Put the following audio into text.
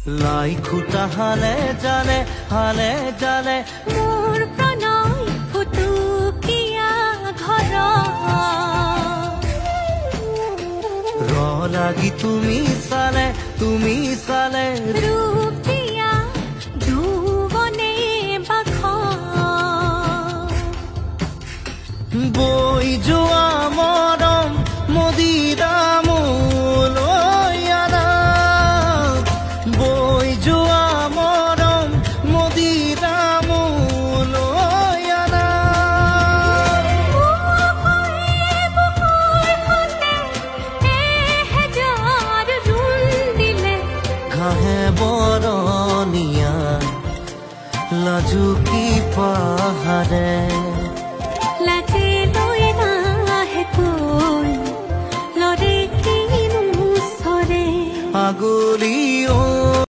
লাই খুটা হালে জালে মোৰ প্ৰণয় ফুটুকীয়া ঘৰ ৰ লাগি তুমি চালে ৰূপ দিয়া যৌৱনে বাখ বৈ যোৱা মৰম মদিৰা মোলৈ আনা বৈ যোৱা মৰম মদিৰা মোলৈ আনা ঘাঁহে বৰণীয়া লাজুকী পাহাৰে